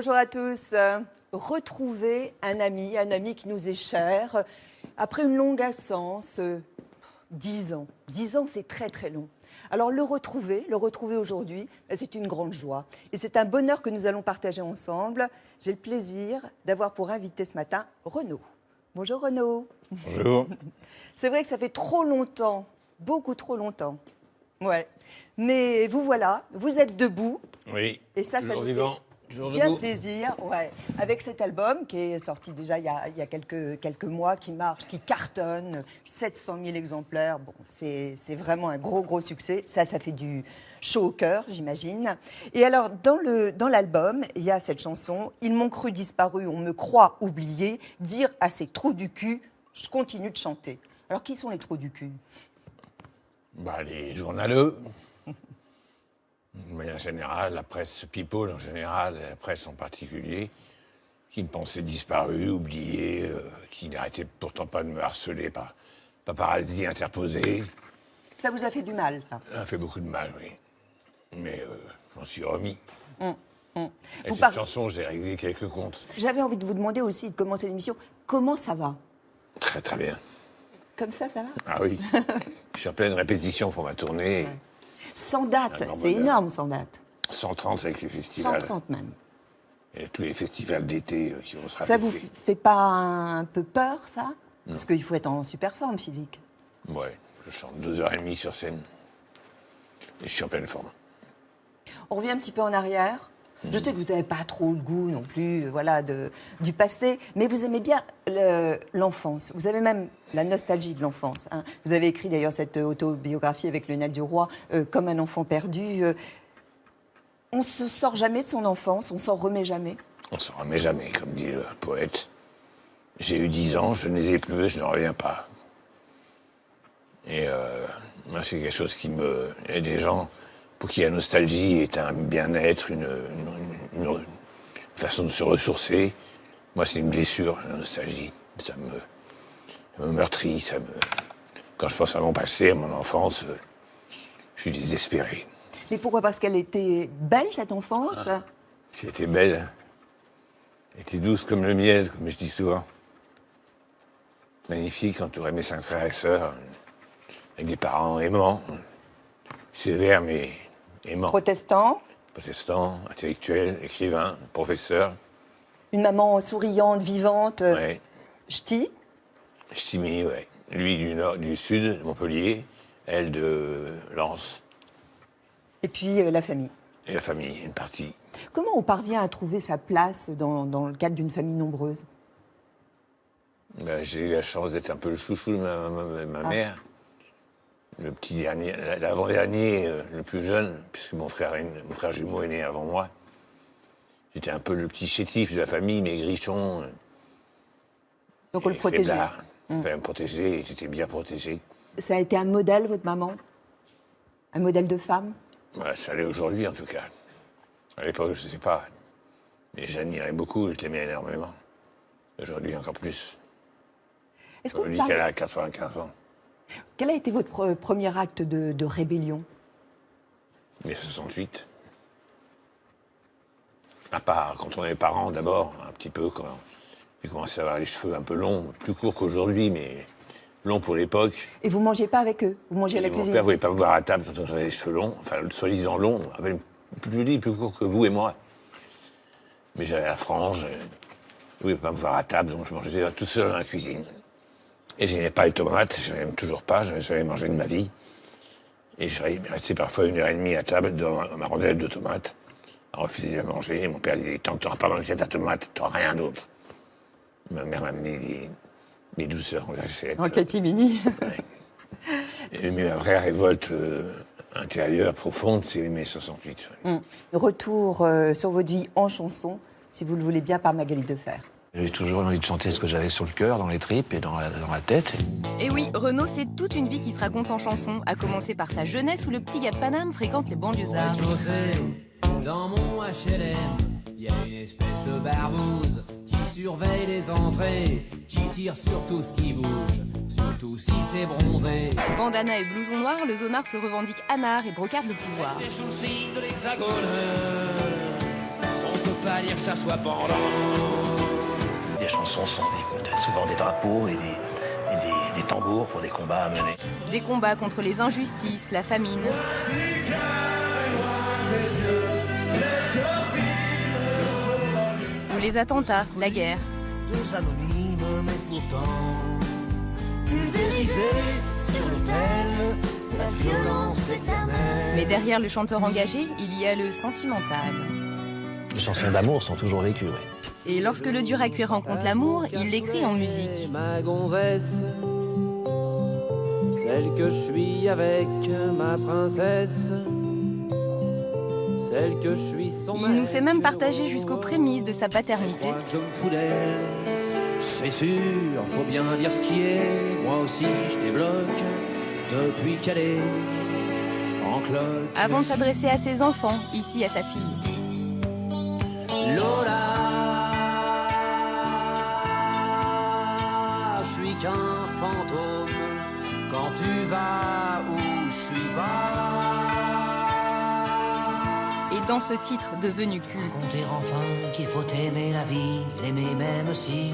Bonjour à tous. Retrouver un ami qui nous est cher, après une longue absence, 10 ans. 10 ans, c'est très très long. Alors le retrouver aujourd'hui, c'est une grande joie. Et c'est un bonheur que nous allons partager ensemble. J'ai le plaisir d'avoir pour invité ce matin Renaud. Bonjour Renaud. Bonjour. C'est vrai que ça fait trop longtemps, beaucoup trop longtemps. Ouais. Mais vous voilà, vous êtes debout. Oui, Et ça toujours nous vivant, fait toujours bien debout. plaisir, ouais. Avec cet album qui est sorti déjà il y a quelques mois, qui marche, qui cartonne, 700 000 exemplaires. Bon, c'est vraiment un gros succès. Ça fait du chaud au cœur, j'imagine. Et alors, dans l'album, il y a cette chanson « Ils m'ont cru disparu, on me croit oublié, dire à ces trous du cul, je continue de chanter ». Alors, qui sont les trous du cul? Les journaleux, de manière générale, la presse people en général, la presse en particulier, qui me pensaient disparus, oubliés, qui n'arrêtaient pourtant pas de me harceler par paparazzi interposés. Ça vous a fait du mal, ça? Ça a fait beaucoup de mal, oui. Mais j'en suis remis. Et Et cette chanson, j'ai réglé quelques comptes. J'avais envie de vous demander aussi, de commencer l'émission, comment ça va? Très très bien. Comme ça va? Ah oui. Je suis en pleine répétition pour ma tournée. Ouais. Sans date, grand c'est bonheur. énorme sans date. 130 avec les festivals. 130 même. Et tous les festivals d'été qui vont se Ça vous répéter. fait pas un peu peur, ça? Non. Parce qu'il faut être en super forme physique. Ouais, je chante 2h30 sur scène. Et je suis en pleine forme. On revient un petit peu en arrière. Je sais que vous n'avez pas trop le goût non plus voilà, du passé, mais vous aimez bien l'enfance. Vous avez même la nostalgie de l'enfance. Hein. Vous avez écrit d'ailleurs cette autobiographie avec Lionel Duroy, Comme un enfant perdu. On se sort jamais de son enfance, on s'en remet jamais. On s'en remet jamais, comme dit le poète. J'ai eu 10 ans, je ne les ai plus, je ne reviens pas. Et moi, c'est quelque chose qui me... Il y a des gens pour qui la nostalgie est un bien-être, une façon de se ressourcer. Moi, c'est une blessure, la nostalgie. Ça me meurtrit, Quand je pense à mon passé, à mon enfance, je suis désespéré. Mais pourquoi? Parce qu'elle était belle, cette enfance? Elle était belle. Elle était douce comme le miel, comme je dis souvent. Magnifique, entourée de mes 5 frères et sœurs, avec des parents aimants, sévères mais aimants. Protestant, Protestants, intellectuels, écrivains, professeurs. une maman souriante, vivante, Ouais. ch'ti. Ch'timi, ouais. Lui du sud, de Montpellier, elle de Lens. Et puis la famille. Et la famille, une partie. Comment on parvient à trouver sa place dans le cadre d'une famille nombreuse? J'ai eu la chance d'être un peu le chouchou de ma mère. Le petit dernier, l'avant-dernier, le plus jeune, puisque mon frère jumeau est né avant moi. J'étais un peu le petit chétif de la famille, maigrichon. Donc on le protégeait. Il fallait me protéger et j'étais bien protégé. Ça a été un modèle, votre maman? Un modèle de femme? Ça l'est aujourd'hui, en tout cas. À l'époque, je ne sais pas. Mais j'admirais beaucoup, je l'aimais énormément. Aujourd'hui, encore plus. Est-ce qu'on Aujourd'hui parle... qu'elle a 95 ans. Quel a été votre premier acte de rébellion? Mais 68. À part quand on est parents, d'abord, un petit peu, quand j'ai commencé à avoir les cheveux un peu longs, plus courts qu'aujourd'hui, mais longs pour l'époque. Et vous ne mangez pas avec eux? Vous mangez à la Mon cuisine? père ne voulait pas me voir à table quand j'avais les cheveux longs, enfin, soi-disant longs, plus joli, plus court que vous et moi. Mais j'avais la frange, il ne voulait pas me voir à table, donc je mangeais tout seul dans la cuisine. Et je n'aimais pas les tomates, je n'aime toujours pas, je n'avais jamais mangé de ma vie. Et je restais parfois 1h30 à table dans ma rondelle de tomates, à refuser de manger. Et mon père disait, tant que tu n'auras pas mangé ta tomate, tu n'auras rien d'autre. Ma mère m'a amené des douceurs en cachette. En catimini. Ouais. Mais ma vraie révolte intérieure, profonde, c'est mai 68. Ouais. Retour sur votre vie en chanson, si vous le voulez bien, par Magali Defer. J'avais toujours envie de chanter ce que j'avais sur le cœur, dans les tripes et dans la tête. Et oui, Renaud, c'est toute une vie qui se raconte en chanson, à commencer par sa jeunesse où le petit gars de Paname fréquente les banlieusards. Dans mon HLM, il y a une espèce de barbouze qui surveille les entrées, qui tire sur tout ce qui bouge, surtout si c'est bronzé. Bandana et blouson noir, le zonard se revendique anard et brocarde le pouvoir. Les sous le signe de l'hexagone, on peut pas dire que ça soit pendant. Les chansons sont souvent des drapeaux et des tambours pour des combats à mener. Des combats contre les injustices, la famine. Ou les attentats, la guerre. Tous anonymes, mais pourtant pulvérisés sur l'autel, la violence éternelle. Mais derrière le chanteur engagé, il y a le sentimental. Les chansons d'amour sont toujours vécues, oui. Et lorsque le dur à cuire rencontre l'amour, il l'écrit en musique. Ma gonzesse, celle que je suis avec ma princesse, celle que je suis son Il nous fait même mec, partager jusqu'aux prémices de sa paternité. Moi, je me fous d'elle, c'est sûr, faut bien dire ce qui est. Moi aussi, je débloque depuis qu'elle est en cloque. Avant de s'adresser à ses enfants, ici à sa fille. Lola, je suis qu'un fantôme quand tu vas où je suis pas. Et dans ce titre devenu culte, Compter enfin qu'il faut aimer la vie, l'aimer même si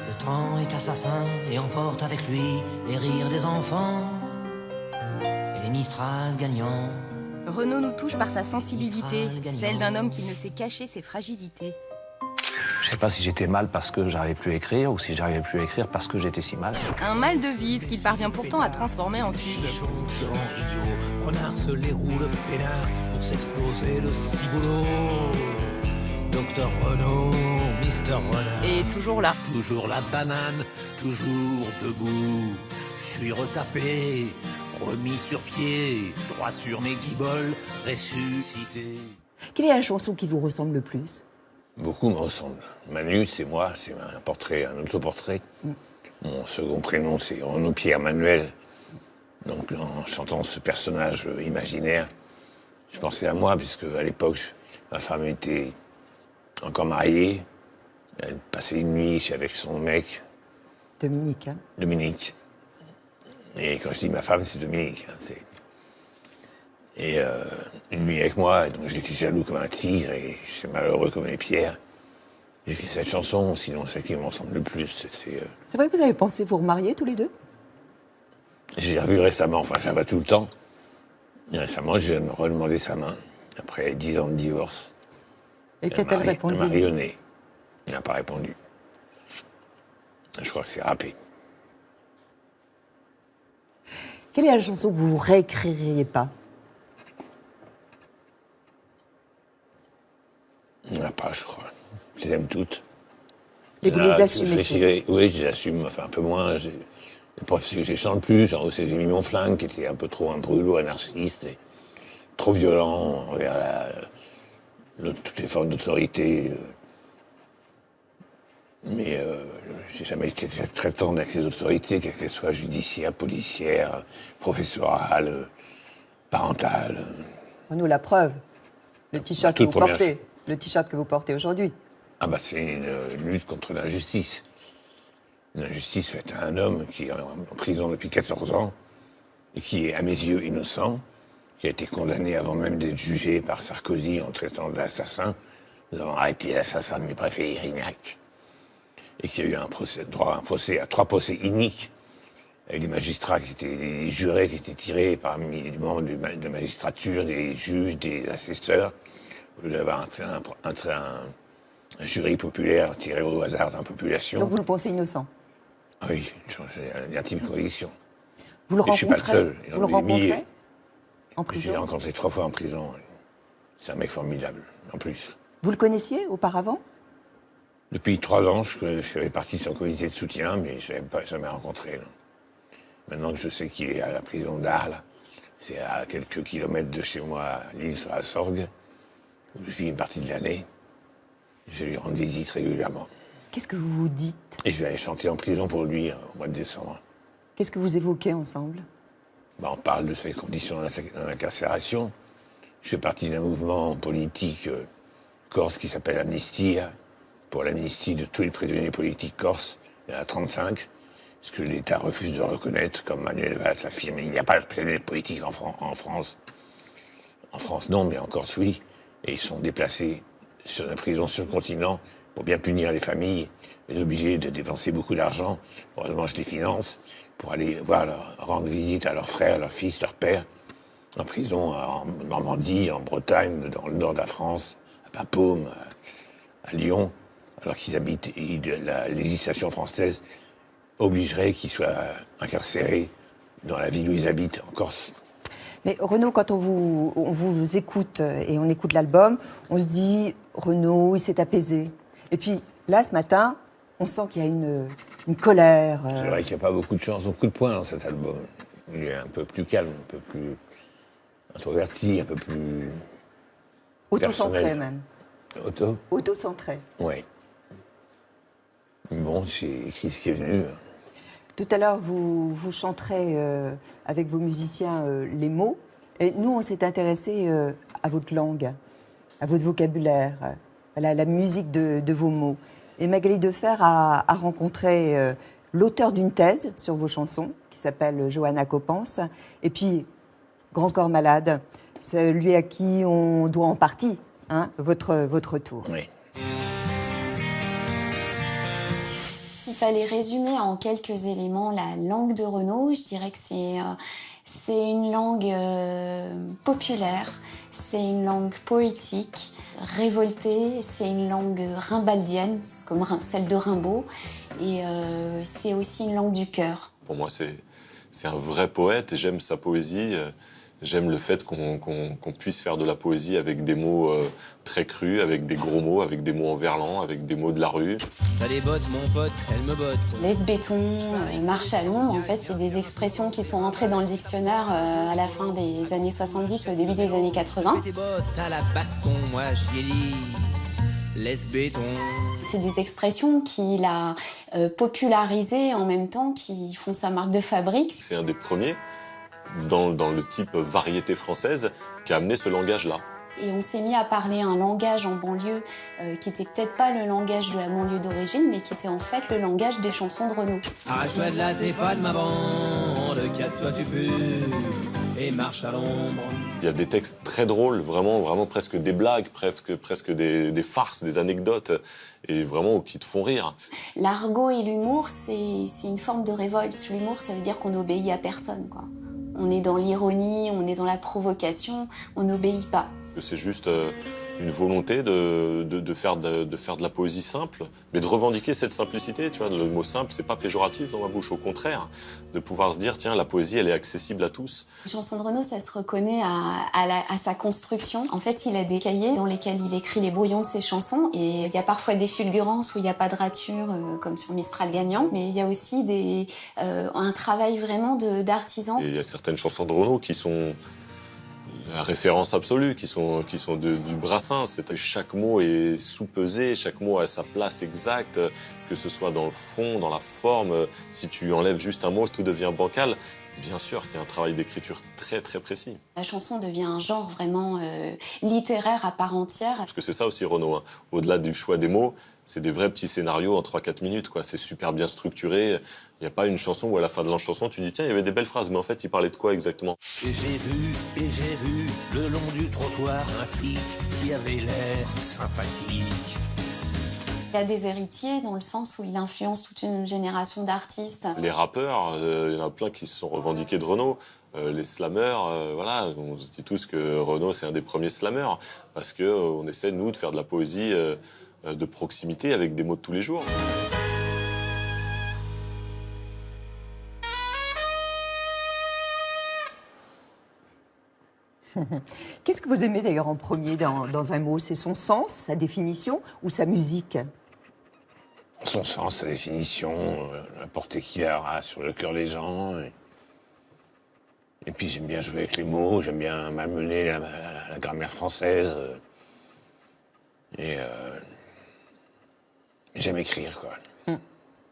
le temps est assassin et emporte avec lui les rires des enfants et les Mistral gagnants. Renaud nous touche par sa sensibilité, celle d'un homme qui ne sait cacher ses fragilités. Je sais pas si j'étais mal parce que j'arrivais plus à écrire ou si j'arrivais plus à écrire parce que j'étais si mal. Un mal de vivre qu'il parvient pourtant à transformer en tube. Renard se les roule peinard pour s'exploser le ciboulot. Docteur Renaud, Mister Renard. Et toujours là. Toujours la banane, toujours debout. Je suis retapé, remis sur pied, droit sur mes guiboles, ressuscité. Quelle est la chanson qui vous ressemble le plus? Beaucoup me ressemblent. Manu, c'est moi, c'est un portrait, un autoportrait. Mon second prénom, c'est Renaud Pierre Manuel. Donc, en chantant ce personnage imaginaire, je pensais à moi, puisque à l'époque, ma femme était encore mariée. Elle passait une nuit avec son mec, Dominique, hein? Dominique. Et quand je dis ma femme, c'est Dominique. Hein, et une nuit avec moi, et donc j'étais jaloux comme un tigre et j'étais malheureux comme les pierres. J'ai écrit cette chanson, sinon celle qui me ressemble le plus, C'est vrai que vous avez pensé vous remarier tous les deux? J'ai revu récemment, enfin je la vois tout le temps. Et récemment, je viens de me redemander sa main, après 10 ans de divorce. Et qu'a-t-elle répondu? Elle m'a rayonné. Elle n'a pas répondu. Je crois que c'est râpé. Quelle est la chanson que vous ne réécririez pas? Il n'y en a pas, je crois. Je les aime toutes. Et vous les assumez toutes? Oui, je les assume, enfin un peu moins. Les profs que je chante plus, genre j'ai mis mon flingue, qui était un peu trop un brûlot anarchiste, et trop violent envers toutes les formes d'autorité. Mais j'ai jamais été très tendre avec les autorités, quelles qu'elles soient judiciaires, policières, professorales, parentales. Nous, la preuve. Le t-shirt que toute vous première portez. Le t-shirt que vous portez aujourd'hui. Ah bah c'est une lutte contre l'injustice. Une injustice faite à un homme qui est en prison depuis 14 ans et qui est, à mes yeux, innocent, qui a été condamné avant même d'être jugé par Sarkozy en traitant d'assassin. Nous avons arrêté l'assassin de mes préfets, Irignac, et qui a eu droit à 3 procès iniques, avec des magistrats qui étaient, des jurés qui étaient tirés parmi les membres de la magistrature, des juges, des assesseurs, au lieu d'avoir un jury populaire tiré au hasard dans la population. Donc vous le pensez innocent? Ah oui, j'ai intime conviction. Vous le Et je suis pas le rencontrez? seul. Vous le rencontrez en Je l'ai prison? rencontré 3 fois en prison. C'est un mec formidable, en plus. Vous le connaissiez auparavant? Depuis 3 ans, je faisais partie de son comité de soutien, mais je n'avais pas jamais rencontré. Non. Maintenant que je sais qu'il est à la prison d'Arles, c'est à quelques kilomètres de chez moi, à Lille, sur la Sorgue, où je vis une partie de l'année. Je lui rends visite régulièrement. Qu'est-ce que vous vous dites? Et je vais aller chanter en prison pour lui au mois de décembre. Qu'est-ce que vous évoquez ensemble? On parle de ses conditions d'incarcération. Je fais partie d'un mouvement politique corse qui s'appelle Amnistie, pour l'amnistie de tous les prisonniers politiques corses. Il y en a 35, ce que l'État refuse de reconnaître, comme Manuel Valls affirme. Il n'y a pas de prisonniers politiques en France. En France, non, mais en Corse, oui. Et ils sont déplacés sur la prison sur le continent pour bien punir les familles, les obliger de dépenser beaucoup d'argent. Heureusement, je les finance pour aller rendre visite à leurs frères, leurs fils, leurs pères, en prison en Normandie, en Bretagne, dans le nord de la France, à Bapaume, à Lyon, alors qu'ils habitent. La législation française obligerait qu'ils soient incarcérés dans la ville où ils habitent, en Corse. Mais Renaud, quand on vous écoute et on écoute l'album, on se dit, Renaud, il s'est apaisé. Et puis là, ce matin, on sent qu'il y a une colère. C'est vrai qu'il n'y a pas beaucoup de chansons, beaucoup de points dans cet album. Il est un peu plus calme, un peu plus introverti, un peu plus... Autocentré personnel. même. Autocentré. Oui. Bon, j'ai écrit ce qui est venu. Tout à l'heure, vous chanterez avec vos musiciens les mots. Et nous, on s'est intéressé à votre langue, à votre vocabulaire, à la musique de vos mots. Et Magali Defer a rencontré l'auteur d'une thèse sur vos chansons, qui s'appelle Johanna Coppens, et puis Grand Corps Malade, celui à qui on doit en partie votre tour. Oui. S'il fallait résumer en quelques éléments la langue de Renaud, je dirais que c'est une langue populaire, c'est une langue poétique, révoltée, c'est une langue rimbaldienne, comme celle de Rimbaud, et c'est aussi une langue du cœur. Pour moi, c'est un vrai poète et j'aime sa poésie. J'aime le fait qu'on puisse faire de la poésie avec des mots très crus, avec des gros mots, avec des mots en verlan, avec des mots de la rue. T'as des bottes, mon pote, elle me botte. Laisse béton, marche à l'ombre, en fait, c'est des expressions qui sont entrées dans le dictionnaire à la fin des années 70, au début des années 80. Tes bottes à la baston, moi j'y ai dit. Laisse béton. C'est des expressions qu'il a popularisées en même temps, qui font sa marque de fabrique. C'est un des premiers dans le type variété française qui a amené ce langage-là. Et on s'est mis à parler un langage en banlieue qui était peut-être pas le langage de la banlieue d'origine, mais qui était en fait le langage des chansons de Renaud. Arrache-toi de là, t'es pas de ma bande. Casse-toi, tu pues. Et marche à l'ombre. Il y a des textes très drôles, vraiment presque des blagues, presque des farces, des anecdotes, et vraiment qui te font rire. L'argot et l'humour, c'est une forme de révolte. L'humour, ça veut dire qu'on n'obéit à personne, quoi. On est dans l'ironie, on est dans la provocation, on n'obéit pas. C'est juste une volonté de faire de la poésie simple, mais de revendiquer cette simplicité. Tu vois, le mot simple, c'est pas péjoratif dans ma bouche, au contraire, de pouvoir se dire tiens, la poésie, elle est accessible à tous. La chanson de Renaud, ça se reconnaît à sa construction. En fait, il a des cahiers dans lesquels il écrit les brouillons de ses chansons, et il y a parfois des fulgurances où il n'y a pas de rature, comme sur Mistral gagnant, mais il y a aussi un travail vraiment d'artisan. Et il y a certaines chansons de Renaud qui sont la référence absolue, qui sont du Brassens. Chaque mot est sous-pesé, chaque mot a sa place exacte, que ce soit dans le fond, dans la forme. Si tu enlèves juste un mot, tout devient bancal. Bien sûr qu'il y a un travail d'écriture très très précis. La chanson devient un genre vraiment littéraire à part entière. Parce que c'est ça aussi Renaud, hein. Au-delà du choix des mots, c'est des vrais petits scénarios en 3-4 minutes, quoi. C'est super bien structuré. Il n'y a pas une chanson où à la fin de la chanson, tu dis tiens, il y avait des belles phrases, mais en fait, il parlait de quoi exactement? Et j'ai vu, le long du trottoir, un flic qui avait l'air sympathique. Il y a des héritiers dans le sens où il influence toute une génération d'artistes. Les rappeurs, il y en a plein qui se sont revendiqués de Renaud. Les slameurs, voilà, on se dit tous que Renaud c'est un des premiers slameurs parce que on essaie nous de faire de la poésie de proximité avec des mots de tous les jours. Qu'est-ce que vous aimez d'ailleurs en premier dans un mot? C'est son sens, sa définition ou sa musique? Son sens, sa définition, la portée qu'il aura sur le cœur des gens. Et puis j'aime bien jouer avec les mots, j'aime bien malmener la grammaire française. Et j'aime écrire, quoi.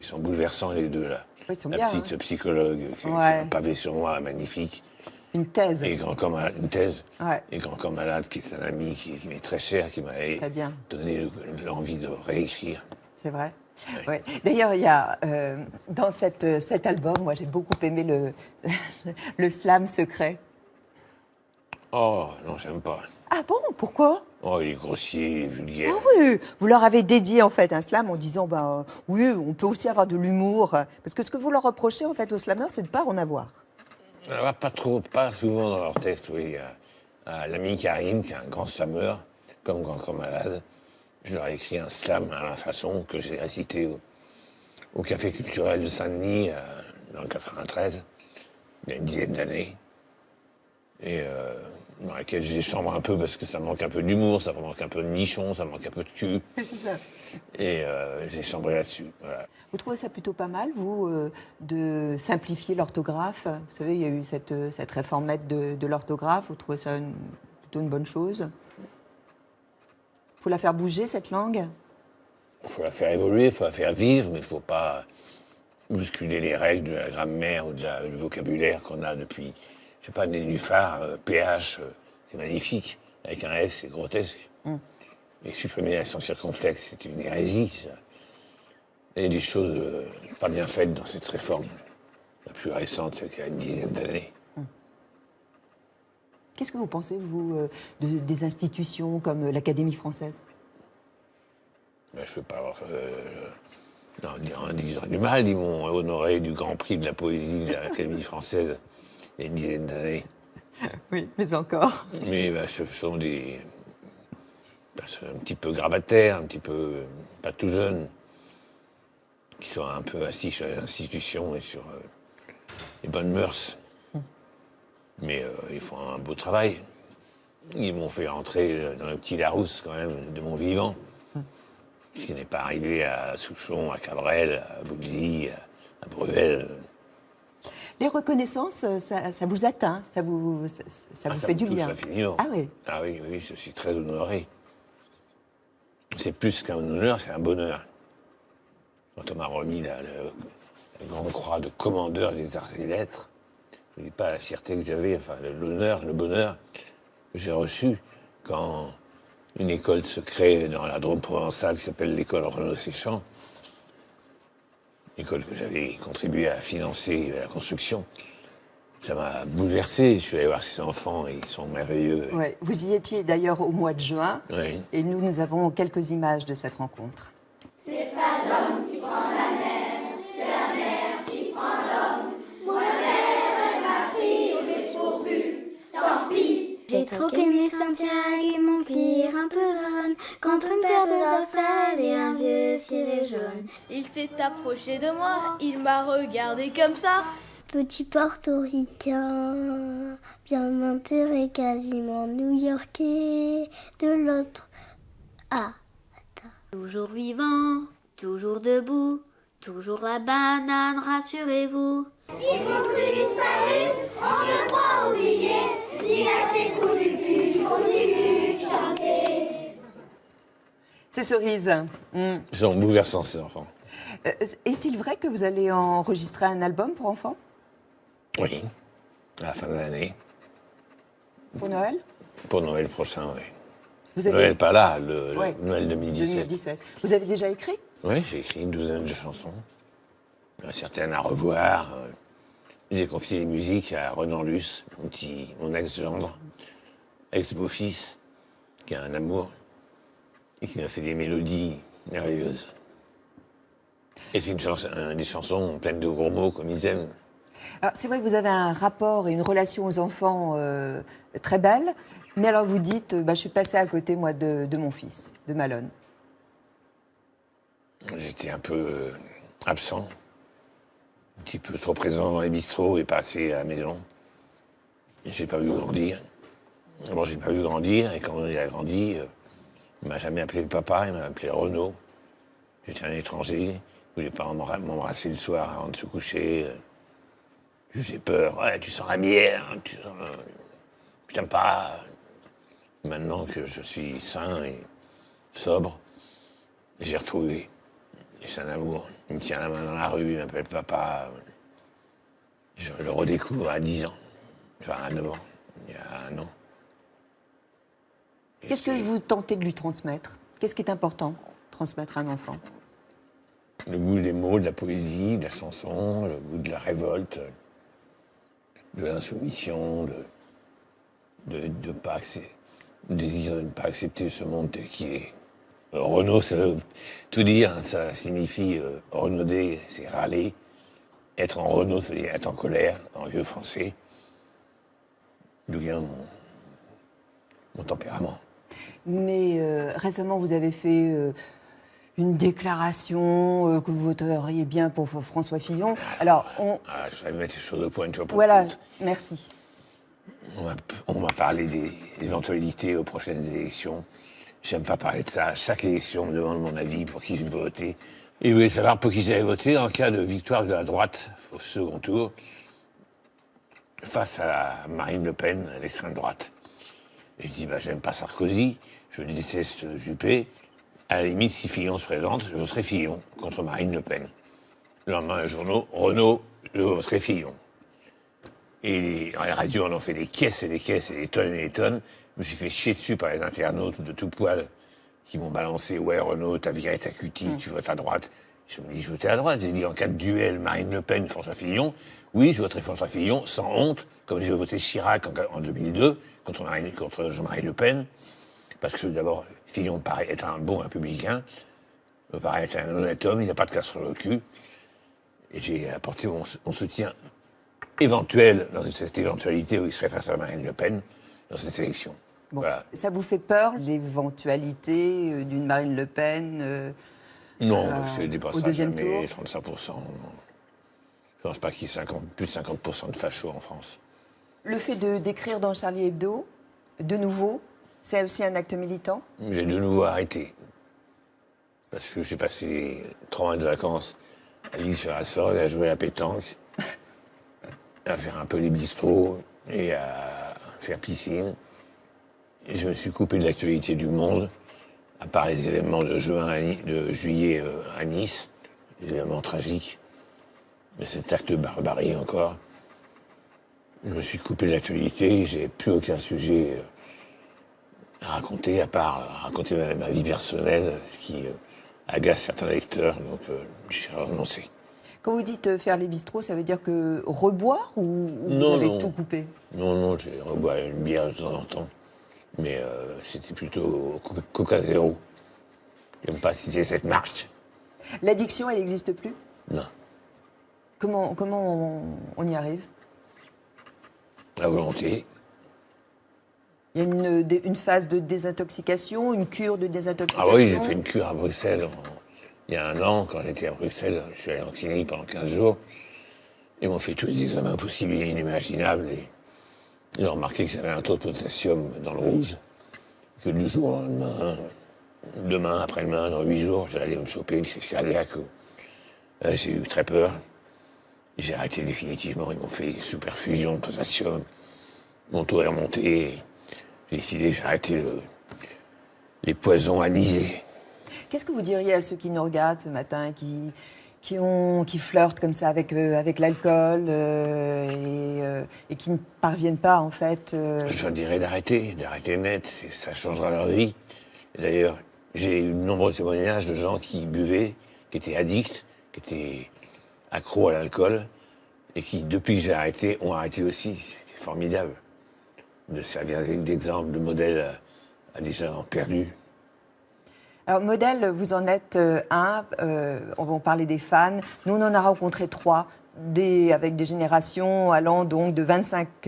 Ils sont bouleversants, les deux, là. Oui, ils sont la bien, petite hein. psychologue qui a un pavé sur moi, magnifique. Une thèse. Et Grand Corps Malade, une thèse. Ouais. Et Grand Corps Malade, qui est un ami qui m'est très cher, qui m'a donné l'envie de réécrire. C'est vrai. Ouais. Ouais. D'ailleurs, il y a dans cet album, moi j'ai beaucoup aimé le slam secret. Oh, non, j'aime pas. Ah bon, pourquoi? Oh, il est grossier, il est vulgaire. Ah oui, vous leur avez dédié en fait un slam en disant oui, on peut aussi avoir de l'humour. Parce que ce que vous leur reprochez en fait aux slammeurs, c'est de ne pas en avoir. Alors, pas trop, pas souvent dans leurs textes, oui. Il y a l'ami Karim, qui est un grand slameur, comme Grand Corps Malade. Je leur ai écrit un slam à la façon que j'ai récité au Café culturel de Saint-Denis, dans le 93, il y a une dizaine d'années. Et dans laquelle j'ai chambre un peu parce que ça manque un peu d'humour, ça manque un peu de nichon, ça manque un peu de cul. C'est ça. Et j'ai chambré là-dessus. Voilà. Vous trouvez ça plutôt pas mal, vous, de simplifier l'orthographe? Vous savez, il y a eu cette réformette de l'orthographe. Vous trouvez ça plutôt une bonne chose? Il faut la faire bouger, cette langue? Il faut la faire évoluer, il faut la faire vivre, mais il ne faut pas bousculer les règles de la grammaire ou du vocabulaire qu'on a depuis, je sais pas, nénuphar, PH, c'est magnifique. Avec un F, c'est grotesque. Et supprimer l'accent circonflexe, c'est une hérésie. Ça. Il y a des choses pas bien faites dans cette réforme. La plus récente, c'est qu'il y a une dizaine d'années. Qu'est-ce que vous pensez, vous, des institutions comme l'Académie française? Ben, je ne veux pas avoir dire du mal. Ils m'ont honoré du Grand Prix de la poésie de l'Académie française il y a une dizaine d'années. Oui, mais encore. Mais ben, ce sont des... c'est un petit peu grabataires, un petit peu pas tout jeunes, qui sont un peu assis sur les institutions et sur les bonnes mœurs. Mais ils font un beau travail. Ils m'ont fait rentrer dans le petit Larousse, quand même, de mon vivant. Ce qui n'est pas arrivé à Souchon, à Cabrel, à Vauxy, à Bruel. Les reconnaissances, ça vous atteint, ça vous fait du bien. Infiniment. Ah oui. Ah oui, oui, je suis très honoré. C'est plus qu'un honneur, c'est un bonheur. Quand on m'a remis la grande croix de commandeur des arts et lettres, je ne dis pas la fierté que j'avais, enfin l'honneur, le bonheur que j'ai reçu quand une école se crée dans la Drôme provençale qui s'appelle l'école Renaud Séchant, école que j'avais contribué à financer la construction. Ça m'a bouleversé. Je suis allé voir ces enfants, ils sont merveilleux. Ouais. Vous y étiez d'ailleurs au mois de juin, Oui. et nous avons quelques images de cette rencontre. C'est pas l'homme qui prend la mer, c'est la mer qui prend l'homme. Moi, la mer, elle m'a pris au dépourvu, tant pis. J'ai troqué mes Santiago et mon cuir un peu jaune contre une paire de dorsales et un vieux ciré jaune. Il s'est approché de moi, il m'a regardé comme ça. Petit portoricain, bien enterré, quasiment new-yorkais, de l'autre. Ah, attends. Toujours vivant, toujours debout, toujours la banane, rassurez-vous. Il construit disparu, on ne croit oublier. Il a ses trous du cul, je continue de chanter. C'est Cerise. Ils sont bouleversants, ces enfants. Est-il vrai que vous allez enregistrer un album pour enfants? Oui, à la fin de l'année. Pour Noël? Pour Noël prochain, oui. Vous avez... Noël pas là, Ouais. Noël 2017. Vous avez déjà écrit? Oui, j'ai écrit une douzaine de chansons. Certaines à revoir. J'ai confié les musiques à Renan Luce, mon ex-gendre, ex-beau-fils, qui a un amour, et qui m'a fait des mélodies merveilleuses. Et c'est des chansons pleines de gros mots, comme ils aiment. Alors, c'est vrai que vous avez un rapport et une relation aux enfants très belle, mais alors vous dites, je suis passée à côté, moi, de mon fils, de Malone. J'étais un peu absent, un petit peu trop présent dans les bistrots et pas assez à la maison. Et j'ai pas vu grandir. Bon, j'ai pas vu grandir, et quand il a grandi, il m'a jamais appelé le papa, il m'a appelé Renaud. J'étais un étranger, il voulait pas m'embrasser le soir avant de se coucher. Je faisais peur. Ouais, tu sens la bière, je t'aime pas. Maintenant que je suis sain et sobre, j'ai retrouvé. Et c'est un amour. Il me tient la main dans la rue, il m'appelle papa. Je le redécouvre à 10 ans. Enfin, à 9 ans, il y a un an. Qu'est-ce que vous tentez de lui transmettre? Qu'est-ce qui est important, transmettre à un enfant? Le goût des mots, de la poésie, de la chanson, le goût de la révolte, de l'insoumission, de pas le désir de ne pas accepter ce monde tel qu'il est. Renaud, ça veut tout dire, ça signifie renauder, c'est râler. Être en Renaud, ça veut dire être en colère, en vieux français. D'où vient mon tempérament. Mais récemment, vous avez fait une déclaration que vous voteriez bien pour François Fillon. Alors, je vais mettre les choses au point une fois pour voilà, toutes. merci. On m'a parlé des éventualités aux prochaines élections. J'aime pas parler de ça. À chaque élection, on me demande mon avis pour qui je vais voter. Et je voulais savoir pour qui j'allais voter en cas de victoire de la droite au second tour face à Marine Le Pen, à l'extrême droite. Et je dis, j'aime pas Sarkozy, je déteste Juppé. À la limite, si Fillon se présente, je voterai Fillon contre Marine Le Pen. Le lendemain, les journaux, Renaud, je voterai Fillon. Et dans les radios, on en fait des caisses et des caisses et des tonnes. Je me suis fait chier dessus par les internautes de tout poil qui m'ont balancé. Ouais, Renaud, t'as viré ta cutie, tu votes à droite. Je me dis, je votais à droite. J'ai dit, en cas de duel Marine Le Pen, François Fillon, oui, je voterai François Fillon sans honte, comme j'ai voté Chirac en 2002 contre Jean-Marie Le Pen. Parce que d'abord, Fillon paraît être un bon républicain, me paraît être un honnête homme, il n'a pas de casse sur le cul. Et j'ai apporté mon soutien éventuel dans cette éventualité où il serait face à Marine Le Pen dans cette élection. Bon, voilà. Ça vous fait peur, l'éventualité d'une Marine Le Pen Non, je ne dépassera jamais tour. 35%. Non. Je ne pense pas qu'il y ait plus de 50% de fachos en France. Le fait d'écrire dans Charlie Hebdo, de nouveau, c'est aussi un acte militant? J'ai de nouveau arrêté. Parce que j'ai passé 3 mois de vacances à l'île sur la Sorgue, à jouer à la pétanque, à faire un peu les bistrots et à faire piscine. Et je me suis coupé de l'actualité du monde, à part les événements de juillet à Nice, les événements tragiques, mais cet acte de barbarie encore. Je me suis coupé de l'actualité, j'ai plus aucun sujet à raconter, à part raconter ma vie personnelle, ce qui agace certains lecteurs, donc j'ai renoncé. Quand vous dites faire les bistrots, ça veut dire que reboire ou non, vous avez non. tout coupé? Non, j'ai reboire une bière de temps en temps. Mais c'était plutôt Coca Zéro. J'aime pas citer cette marque. L'addiction, elle n'existe plus? Non. Comment on y arrive? La volonté. Il y a une phase de désintoxication, une cure de désintoxication? Ah oui, j'ai fait une cure à Bruxelles. Il y a 1 an, quand j'étais à Bruxelles, je suis allé en clinique pendant 15 jours. Ils m'ont fait tous les examens possibles et inimaginables. Et ils ont remarqué que j'avais un taux de potassium dans le rouge. Que du jour au lendemain, demain, après-demain, dans 8 jours, j'allais me choper une crise cardiaque. J'ai eu très peur. J'ai arrêté définitivement. Ils m'ont fait une sous-perfusion de potassium. Mon taux est remonté. J'ai décidé que j'arrêtais les poisons anisés. Qu'est-ce que vous diriez à ceux qui nous regardent ce matin, qui flirtent comme ça avec l'alcool et qui ne parviennent pas, en fait Je leur dirais d'arrêter net, ça changera leur vie. D'ailleurs, j'ai eu de nombreux témoignages de gens qui buvaient, qui étaient addicts, qui étaient accros à l'alcool, et qui, depuis que j'ai arrêté, ont arrêté aussi. C'était formidable de servir d'exemple, de modèle à des gens perdus. Alors, modèle, vous en êtes un. On va parler des fans. Nous, on en a rencontré 3, avec des générations allant donc de 25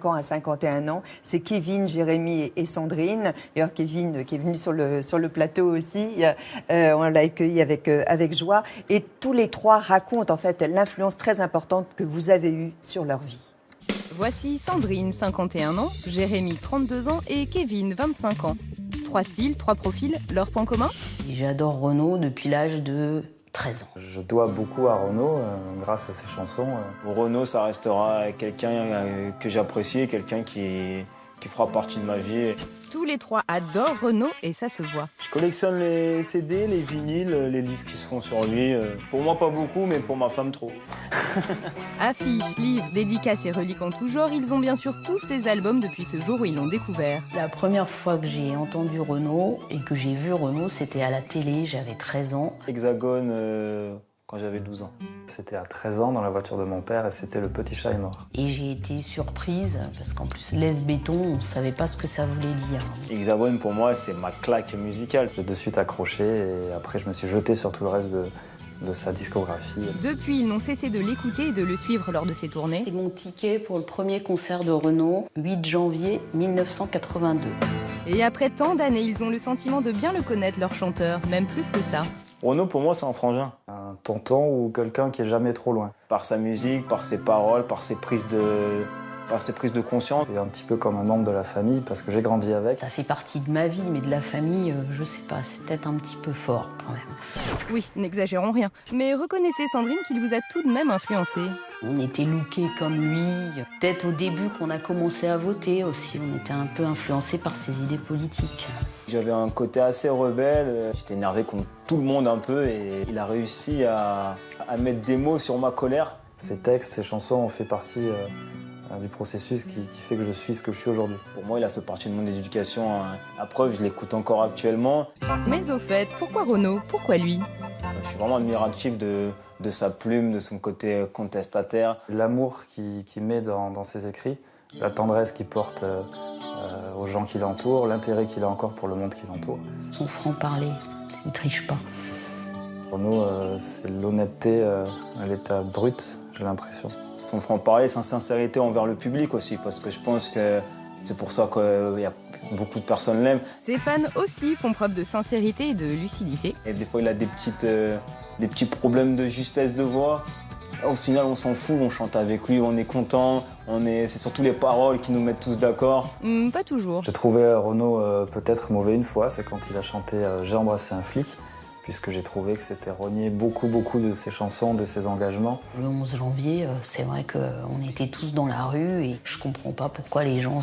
ans à 51 ans. C'est Kevin, Jérémy et Sandrine. D'ailleurs, Kevin, qui est venu sur le plateau aussi, on l'a accueilli avec joie. Et tous les 3 racontent en fait l'influence très importante que vous avez eue sur leur vie. Voici Sandrine, 51 ans, Jérémy, 32 ans et Kevin, 25 ans. 3 styles, 3 profils, leur point commun? J'adore Renaud depuis l'âge de 13 ans. Je dois beaucoup à Renaud grâce à ses chansons. Renaud, ça restera quelqu'un que j'apprécie, quelqu'un qui fera partie de ma vie. Tous les 3 adorent Renaud et ça se voit. Je collectionne les CD, les vinyles, les livres qui se font sur lui. Pour moi, pas beaucoup, mais pour ma femme, trop. Affiches, livres, dédicaces et reliques en tout genre, ils ont bien sûr tous ces albums depuis ce jour où ils l'ont découvert. La première fois que j'ai entendu Renaud et que j'ai vu Renaud, c'était à la télé, j'avais 13 ans. Hexagone quand j'avais 12 ans. C'était à 13 ans dans la voiture de mon père et c'était Le petit chat est mort. Et j'ai été surprise parce qu'en plus, laisse-béton, on ne savait pas ce que ça voulait dire. Hexagone, pour moi, c'est ma claque musicale. J'ai de suite accroché et après je me suis jeté sur tout le reste de sa discographie. Depuis, ils n'ont cessé de l'écouter et de le suivre lors de ses tournées. C'est mon ticket pour le premier concert de Renaud, 8 janvier 1982. Et après tant d'années, ils ont le sentiment de bien le connaître, leur chanteur, même plus que ça. Renaud, pour moi, c'est un frangin. Un tonton ou quelqu'un qui est jamais trop loin. Par sa musique, par ses paroles, par ses prises de conscience. C'est un petit peu comme un membre de la famille parce que j'ai grandi avec. Ça fait partie de ma vie, mais de la famille, je sais pas, c'est peut-être un petit peu fort quand même. Oui, n'exagérons rien. Mais reconnaissez, Sandrine, qu'il vous a tout de même influencé. On était lookés comme lui. Peut-être au début qu'on a commencé à voter aussi, on était un peu influencés par ses idées politiques. J'avais un côté assez rebelle, j'étais énervé contre tout le monde un peu et il a réussi à mettre des mots sur ma colère. Ces textes, ces chansons ont fait partie du processus qui fait que je suis ce que je suis aujourd'hui. Pour moi, il a fait partie de mon éducation. À preuve, je l'écoute encore actuellement. Mais au fait, pourquoi Renaud? Pourquoi lui? Je suis vraiment admiratif de sa plume, de son côté contestataire. L'amour qu'il met dans ses écrits, la tendresse qu'il porte aux gens qui l'entourent, l'intérêt qu'il a encore pour le monde qui l'entoure. Son franc-parler, il triche pas. Renaud, c'est l'honnêteté à l'état brut, j'ai l'impression. Son franc-parler, sa sincérité envers le public aussi, parce que je pense que c'est pour ça qu'il y a beaucoup de personnes l'aiment. Ses fans aussi font preuve de sincérité et de lucidité. Et des fois, il a des petits problèmes de justesse de voix. Au final, on s'en fout, on chante avec lui, on est content. C'est surtout les paroles qui nous mettent tous d'accord. Pas toujours. J'ai trouvé Renaud peut-être mauvais une fois, c'est quand il a chanté J'ai embrassé un flic, puisque j'ai trouvé que c'était renier beaucoup de ses chansons, de ses engagements. Le 11 janvier, c'est vrai qu'on était tous dans la rue et je comprends pas pourquoi les gens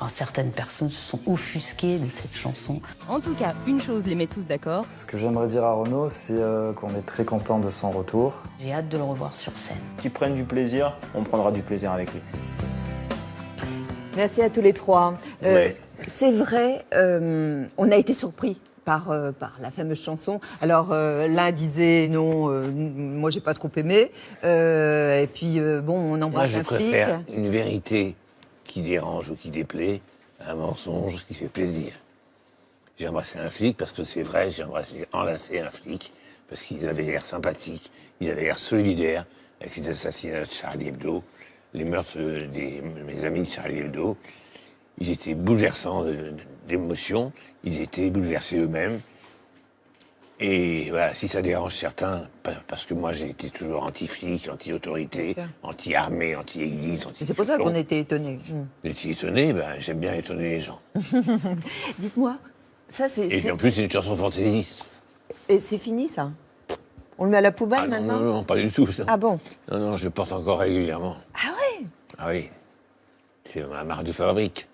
certaines personnes se sont offusquées de cette chanson. En tout cas, une chose les met tous d'accord. Ce que j'aimerais dire à Renaud, c'est qu'on est très content de son retour. J'ai hâte de le revoir sur scène. Qu'il prenne du plaisir, on prendra du plaisir avec lui. Merci à tous les trois. Ouais. C'est vrai, on a été surpris par la fameuse chanson. Alors, l'un disait non, moi j'ai pas trop aimé. Et puis, bon, on embrasse un flic. Moi, je préfère une vérité qui dérange ou qui déplaît à un mensonge qui fait plaisir. J'ai embrassé un flic parce que c'est vrai, j'ai enlacé un flic parce qu'il avait l'air sympathique, il avait l'air solidaire avec les assassinats de Charlie Hebdo, les meurtres de mes amis de Charlie Hebdo. Ils étaient bouleversants d'émotions, ils étaient bouleversés eux-mêmes. Et voilà, si ça dérange certains, parce que moi j'ai été toujours anti-flic, anti-autorité, anti-armée, anti-église, anti-. C'est pour ça qu'on était étonnés. Vous étiez étonnés, j'aime bien étonner les gens. Dites-moi, ça c'est. Et puis en plus, c'est une chanson fantaisiste. Et c'est fini ça? On le met à la poubelle maintenant? Non, pas du tout ça. Ah bon? Non, je le porte encore régulièrement. Ah ouais? Ah oui, c'est ma marque de fabrique.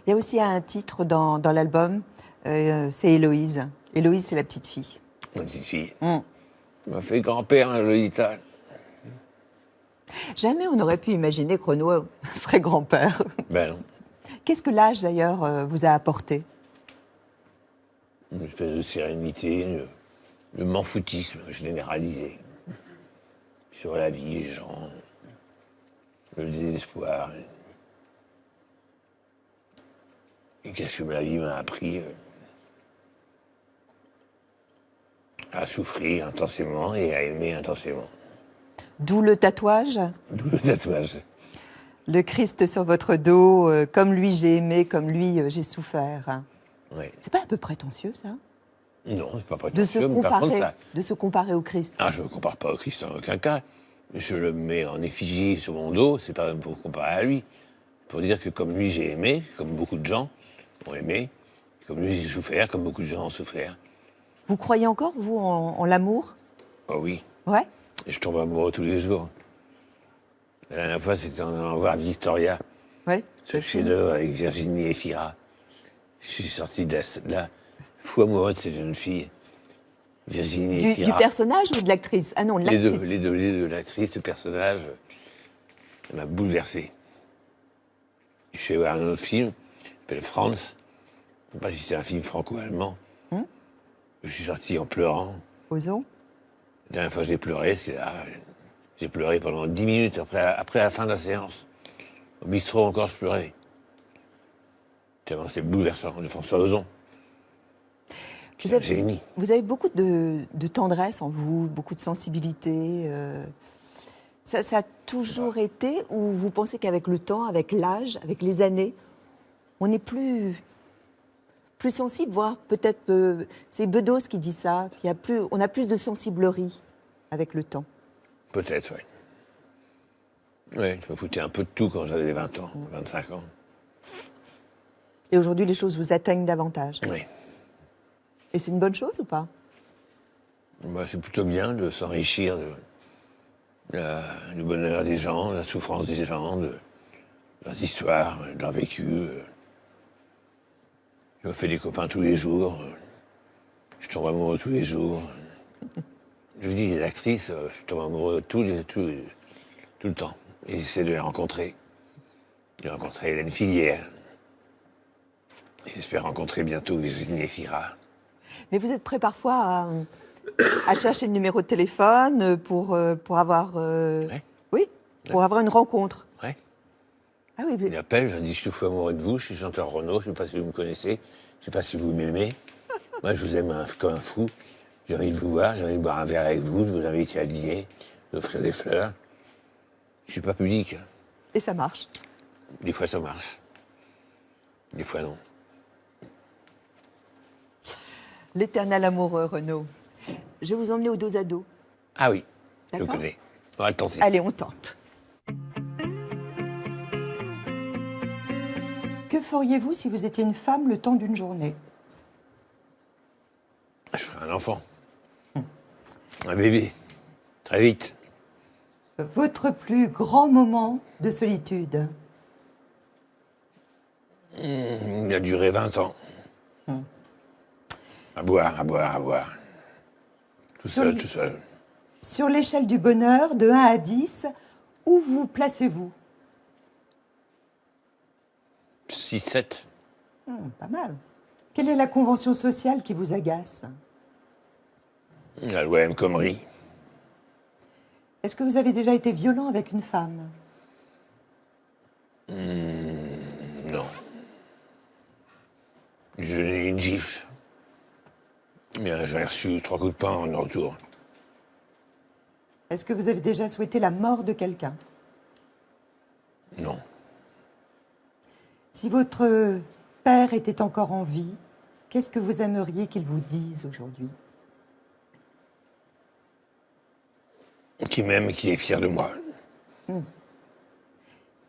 Il y a aussi un titre dans l'album, c'est Héloïse. Héloïse, c'est la petite fille. Ma petite fille. Il m'a fait grand-père, Lolita. Jamais on n'aurait pu imaginer que Renaud serait grand-père. Ben non. Qu'est-ce que l'âge, d'ailleurs, vous a apporté? Une espèce de sérénité, le m'en-foutisme généralisé sur la vie, les gens, le désespoir. Et qu'est-ce que ma vie m'a appris à souffrir intensément et à aimer intensément. D'où le tatouage? D'où le tatouage. Le Christ sur votre dos, comme lui j'ai aimé, comme lui j'ai souffert. Oui. C'est pas un peu prétentieux, ça? Non, c'est pas prétentieux, mais par contre, ça... De se comparer au Christ. Ah, je ne me compare pas au Christ en aucun cas. Mais je le mets en effigie sur mon dos, c'est pas même pour comparer à lui. Pour dire que comme lui j'ai aimé, comme beaucoup de gens ont aimé, comme lui j'ai souffert, comme beaucoup de gens ont souffert. Vous croyez encore, vous, en l'amour? Oh oui. Ouais. Et je tombe amoureux tous les jours. La dernière fois, c'était en allant voir Victoria. Oui. Ce chef-d'œuvre avec Virginie Efira. Je suis sorti de là, fou amoureux de cette jeune fille. Virginie Efira. Du personnage ou de l'actrice? Ah non, de l'actrice. Les deux. L'actrice, le personnage, elle m'a bouleversé. Je suis allé voir un autre film, qui s'appelle France. Je ne sais pas si c'est un film franco-allemand. Je suis sorti en pleurant. Osons? La dernière fois que j'ai pleuré, c'est là. J'ai pleuré pendant 10 minutes après la fin de la séance. Au bistrot encore, je pleurais. Tellement c'est bouleversant, de François Ozon. Vous avez, génie. Vous avez beaucoup de tendresse en vous, beaucoup de sensibilité. Ça a toujours été, ou vous pensez qu'avec le temps, avec l'âge, avec les années, on est plus sensible, voire peut-être, c'est Bedos qui dit ça, on a plus de sensiblerie avec le temps. Peut-être, oui. Oui, je me foutais un peu de tout quand j'avais 20 ans, 25 ans. Et aujourd'hui, les choses vous atteignent davantage. Oui. Et c'est une bonne chose ou pas? Bah, c'est plutôt bien de s'enrichir du bonheur des gens, de la souffrance des gens, de leurs histoires, de leur vécu. Je me fais des copains tous les jours. Je tombe amoureux tous les jours. Je vous dis, les actrices, je tombe amoureux tout le temps. Et j'essaie de les rencontrer. J'ai rencontré Hélène Filière. Et j'espère rencontrer bientôt Virginie Efira. Mais vous êtes prêt parfois à chercher le numéro de téléphone pour avoir... Ouais. Oui, pour avoir une rencontre. Ouais. Ah oui, Il appelle, je dis, je suis fou amoureux de vous, je suis chanteur Renaud, je ne sais pas si vous me connaissez, je ne sais pas si vous m'aimez. Moi, je vous aime comme un fou. J'ai envie de vous voir, j'ai envie de boire un verre avec vous, de vous inviter à dîner, d'offrir des fleurs. Je ne suis pas public. Et ça marche. Des fois, ça marche. Des fois, non. L'éternel amoureux, Renaud. Je vais vous emmener au dos à dos. Ah oui, je D'accord. connais. On va le tenter. Allez, on tente. Que feriez-vous si vous étiez une femme le temps d'une journée? Je ferai un enfant. Un bébé. Très vite. Votre plus grand moment de solitude? Il a duré 20 ans. À boire, à boire, à boire. Tout seul, tout seul. Sur l'échelle du bonheur, de 1 à 10, où vous placez-vous? 6, 7. Pas mal. Quelle est la convention sociale qui vous agace? La loi M. Khomri. Est-ce que vous avez déjà été violent avec une femme? Non. Je n'ai une gifle. Bien, j'en ai reçu 3 coups de poing en retour. Est-ce que vous avez déjà souhaité la mort de quelqu'un? Non. Si votre père était encore en vie, qu'est-ce que vous aimeriez qu'il vous dise aujourd'hui? Qui m'aime, qui est fier de moi.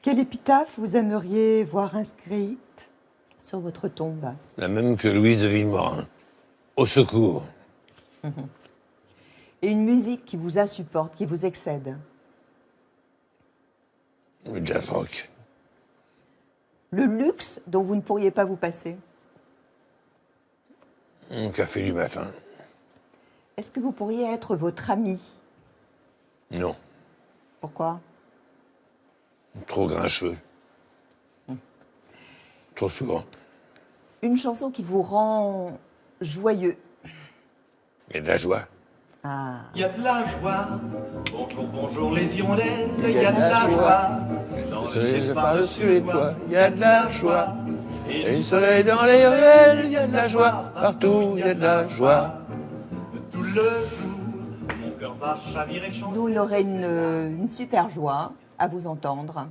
Quelle épitaphe vous aimeriez voir inscrite sur votre tombe? La même que Louise de Villemorin. Au secours. Et une musique qui vous insupporte, qui vous excède? Le jazz rock. Le luxe dont vous ne pourriez pas vous passer? Un café du matin. Est-ce que vous pourriez être votre ami? Non. Pourquoi? Trop grincheux. Trop souvent. Une chanson qui vous rend joyeux? Il y a de la joie. Ah. Il y a de la joie. Bonjour, bonjour les hirondelles. Il y a de la joie. Dans Le soleil ciel par-dessus les toits, il y a de la joie. Et le soleil dans les ruelles, il y a de la joie. Partout, il y a de la joie. tout le jour, mon cœur va chavirer chancer. Nous, on aurait une super joie à vous entendre.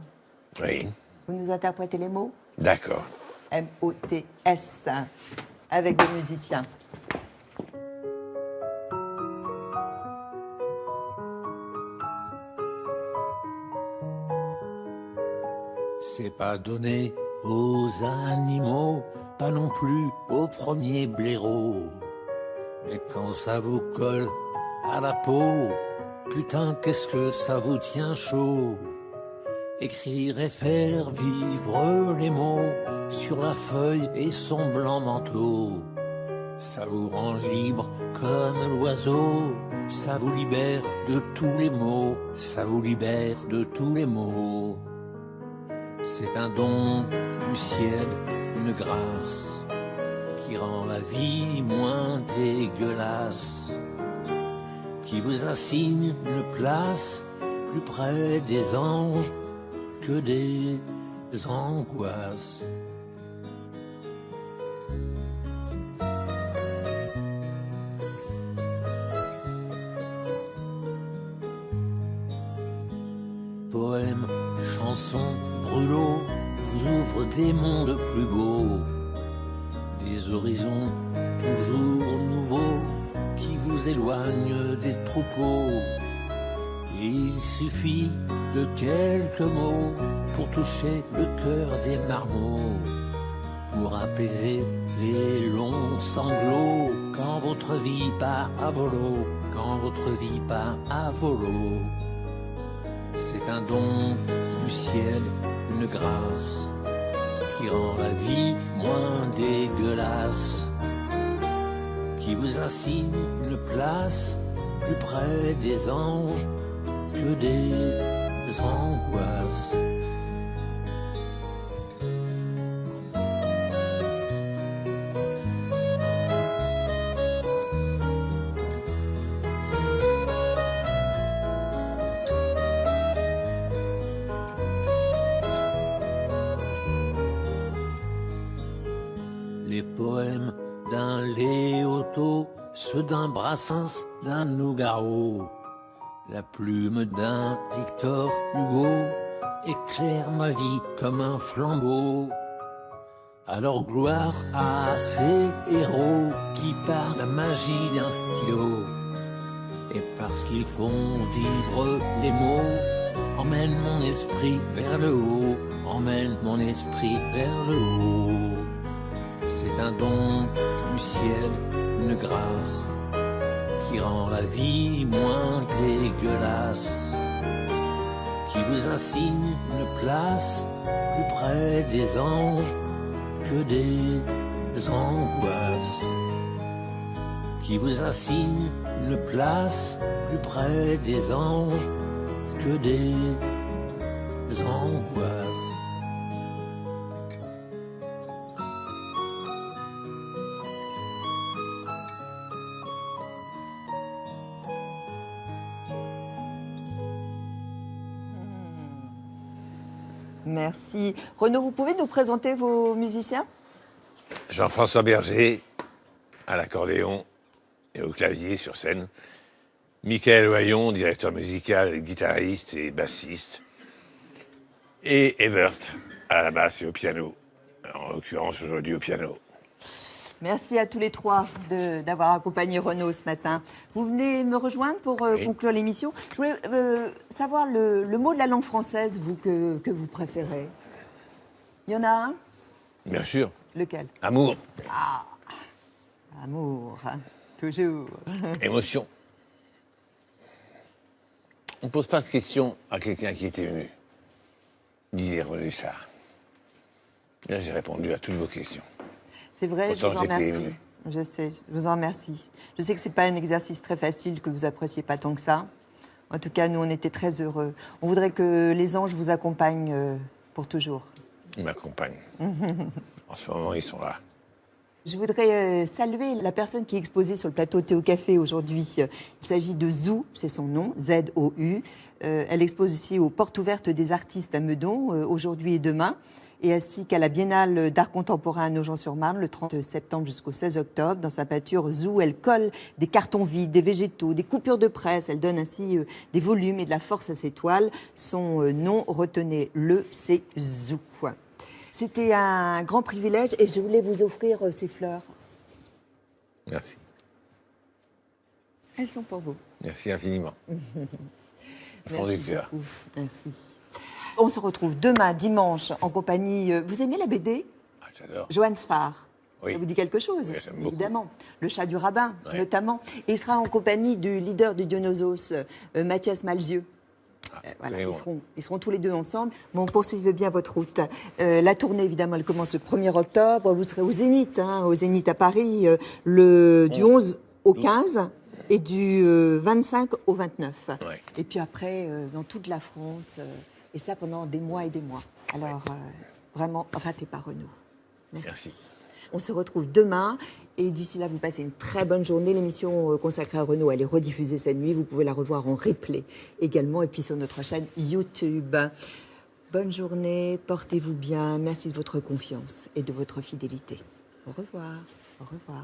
Oui. Vous nous interprétez les mots? D'accord. M-O-T-S, avec des musiciens. C'est pas donné aux animaux, pas non plus aux premiers blaireaux. Mais quand ça vous colle à la peau, putain qu'est-ce que ça vous tient chaud. Écrire et faire vivre les mots sur la feuille et son blanc manteau. Ça vous rend libre comme l'oiseau, ça vous libère de tous les maux, ça vous libère de tous les maux. C'est un don du ciel, une grâce qui rend la vie moins dégueulasse, qui vous assigne une place plus près des anges que des angoisses. Poèmes, chansons, brûlots vous ouvrent des mondes plus beaux, des horizons toujours nouveaux qui vous éloignent des troupeaux. Et il suffit de quelques mots pour toucher le cœur des marmots, pour apaiser les longs sanglots quand votre vie part à volo, quand votre vie part à volo. C'est un don du ciel, une grâce qui rend la vie moins dégueulasse, qui vous assigne une place plus près des anges que des angoisses. Les poèmes d'un Léoto, ceux d'un Brassens, d'un Nougaro, la plume d'un Victor Hugo éclaire ma vie comme un flambeau. Alors gloire à ces héros qui par la magie d'un stylo et parce qu'ils font vivre les mots, emmène mon esprit vers le haut, emmène mon esprit vers le haut. C'est un don du ciel, une grâce qui rend la vie moins dégueulasse, qui vous assigne une place plus près des anges que des angoisses, qui vous assigne une place plus près des anges que des angoisses. Merci. Renaud, vous pouvez nous présenter vos musiciens? Jean-François Berger, à l'accordéon et au clavier sur scène. Michael Ohaillon, directeur musical, guitariste et bassiste. Et Evert, à la basse et au piano. En l'occurrence, aujourd'hui au piano. Merci à tous les trois d'avoir accompagné Renaud ce matin. Vous venez me rejoindre pour conclure l'émission. Je voulais savoir le mot de la langue française, vous, que vous préférez. Il y en a un? Bien sûr. Lequel? Amour. Ah, amour, hein, toujours. Émotion. On ne pose pas de questions à quelqu'un qui est ému, disait René Char. Là, j'ai répondu à toutes vos questions. C'est vrai, pourtant, je vous en remercie. Ému. Je sais, je vous en remercie. Je sais que ce n'est pas un exercice très facile, que vous appréciez pas tant que ça. En tout cas, nous, on était très heureux. On voudrait que les anges vous accompagnent pour toujours. Ils m'accompagnent. En ce moment, ils sont là. Je voudrais saluer la personne qui est exposée sur le plateau Théo Café aujourd'hui. Il s'agit de Zou, c'est son nom, Z-O-U. Elle expose ici aux portes ouvertes des artistes à Meudon, aujourd'hui et demain, et ainsi qu'à la Biennale d'art contemporain à Nogent-sur-Marne, le 30 septembre jusqu'au 16 octobre. Dans sa peinture Zou, elle colle des cartons vides, des végétaux, des coupures de presse. Elle donne ainsi des volumes et de la force à ses toiles. Son nom, retenez-le, c'est Zou. C'était un grand privilège et je voulais vous offrir ces fleurs. Merci. Elles sont pour vous. Merci infiniment. Au fond du cœur. Merci. On se retrouve demain, dimanche, en compagnie... Vous aimez la BD? Ah, j'adore. Johann Sfar. Oui. Ça vous dit quelque chose? Oui, j'aime beaucoup. Évidemment. Le chat du rabbin, Ouais. notamment. Et il sera en compagnie du leader du Dionysos, Mathias Malzieu. Voilà, très bon. ils seront tous les deux ensemble. Bon, poursuivez bien votre route. La tournée, évidemment, elle commence le 1er octobre. Vous serez au Zénith, au Zénith à Paris, du 11 au 15 et du 25 au 29. Ouais. Et puis après, dans toute la France, et ça pendant des mois et des mois. Alors, vraiment, ratez pas Renaud. Merci. On se retrouve demain. Et d'ici là, vous passez une très bonne journée. L'émission consacrée à Renaud, elle est rediffusée cette nuit. Vous pouvez la revoir en replay également et puis sur notre chaîne YouTube. Bonne journée, portez-vous bien. Merci de votre confiance et de votre fidélité. Au revoir. Au revoir.